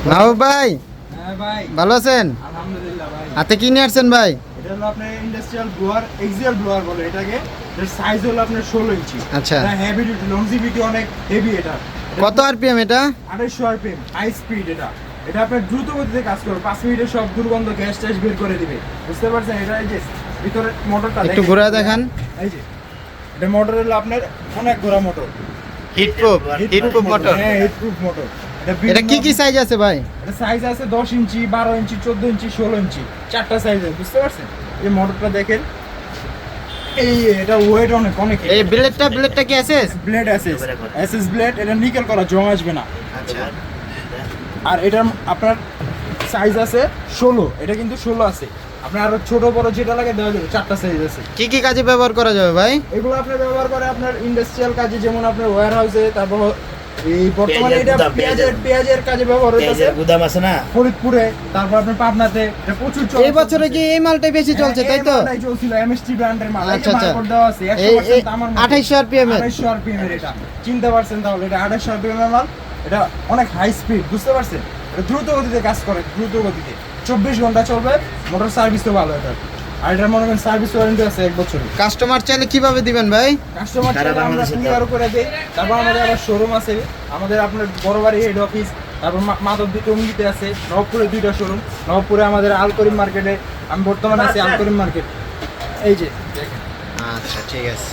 মাহবুব ভাই, হ্যাঁ ভাই, ভালো আছেন? আলহামদুলিল্লাহ ভাই। হাতে কি নিয়ে আসছেন ভাই? এটা হলো আপনার ইন্ডাস্ট্রিয়াল ব্লোয়ার, এক্সিয়াল ব্লোয়ার বলে এটাকে। এর সাইজ হলো আপনার 16 ইঞ্চি। আচ্ছা। এটা হেভি ডিউটি, লংজিভিটি অনেক হেভি এটা। কত আরপিএম এটা? 2800 আরপিএম, হাই স্পিড এটা। এটা আপনার দ্রুত গতিতে কাজ করবে, 5 মিনিটে সব দুর্গন্ধ গ্যাস ট্যাস বের করে দিবে। বুঝতে পারছেন? এটা এই যে ভিতরে মোটরটা একটু ঘুরায় দেখান। এই যে এটা মোটর হলো আপনার অনেক ঘোরা মোটর, হিটপ্রুফ মোটর। হ্যাঁ, হিটপ্রুফ মোটর। এটা কি কি সাইজ আছে ভাই? এটা সাইজ আছে 10 ইঞ্চি, 12 ইঞ্চি, 14 ইঞ্চি, 16 ইঞ্চি, চারটা সাইজ আছে। বুঝতে পারছেন? এই মোটরটা দেখেন, এই এটা ওয়েট অনেক অনেক। এই ব্লেডটা কি এসএস? ব্লেড এসএস ব্লেড, এটা নিকেল করা, জং আসবে না। আচ্ছা। আর এটার আপনার সাইজ আছে 16, এটা কিন্তু 16 আছে। আপনার আরো ছোট বড় যেটা লাগে দেওয়া যাবে, চারটা সাইজ আছে। কি কি কাজে ব্যবহার করা যাবে ভাই? এগুলো আপনি ব্যবহার করে আপনার ইন্ডাস্ট্রিয়াল কাজে, যেমন আপনার ওয়্যার হাউসে, তারপর এই বর্তমানে এটা পেঁয়াজের কাজে ব্যবহার হচ্ছে। গুদাম আছে না ফরিদপুরে, তারপর আপনার পাবনাতে এটা প্রচুর চলে। এই বছরে কি এই মালটাই বেশি চলছে, তাই তো? এটাই চলছিল, এমএসটি ব্র্যান্ডের মাল। আচ্ছা, আচ্ছা। বারকোড দেওয়া আছে, এই 100% তামার মাল। 2800 আরপিএম এর। 2800 আরপিএম এর এটা। চিনতে পারছেন তাহলে? এটা 2800 আরপিএম এর মাল। এটা অনেক হাই স্পিড, বুঝতে পারছেন? এটা দ্রুত গতিতে কাজ করে, দ্রুত গতিতে 24 ঘন্টা চলবে। মোটর সার্ভিসও ভালো এটা। আর এটার মনে করেন সার্ভিস ওয়ারেন্টি আছে 1 বছরের। কাস্টমার চাইলে কিভাবে দিবেন ভাই? কাস্টমার সারা চাইলে আমরা বাংলাদেশে কুরিয়ার করে দেই। তারপর আমাদের আবার শোরুম আছে, আমাদের আপনার বড়বাড়ি হেড অফিস, তারপর মাধবদী টঙ্গিতে আছে, নবপুরে 2টা শোরুম। নবপুরে আমাদের আলকরিম মার্কেটে, আমি বর্তমানে আছি আলকরিম মার্কেট। এই যে দেখেন। আচ্ছা, ঠিক আছে।